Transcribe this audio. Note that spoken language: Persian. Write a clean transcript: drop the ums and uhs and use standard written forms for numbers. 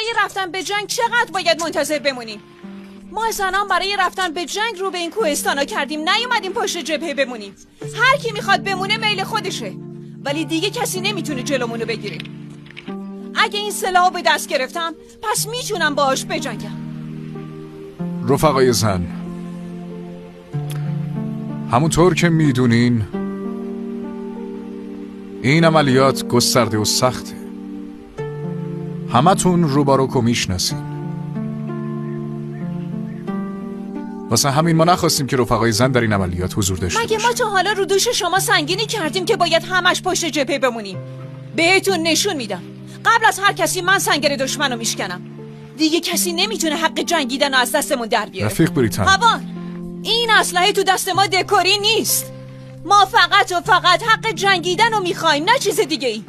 برای رفتن به جنگ چقدر باید منتظر بمونیم؟ ما زنان برای رفتن به جنگ رو به این کوهستانا کردیم، نیومدیم پشت جبهه بمونیم. هر کی میخواد بمونه میل خودشه، ولی دیگه کسی نمیتونه جلومونو بگیره. اگه این سلاحو به دست گرفتم پس میتونم باهاش بجنگم. رفقای زن، همونطور که میدونین این عملیات گسترده و سخته. همتون روباروکو میشناسین. واسه همین ما نخواستیم که رفقای زن در این عملیات حضور داشته مگه ما تا حالا رو دوش شما سنگینی کردیم که باید همش پشت جبهه بمونیم؟ بهتون نشون میدم قبل از هر کسی من سنگر دشمنو میشکنم. دیگه کسی نمیتونه حق جنگیدن رو از دستمون در بیاره. رفیق بریتن، هوان، این اسلحه تو دست ما دکوری نیست. ما فقط و فقط حق جنگیدن رو میخوایم، نه چیز دیگه ای.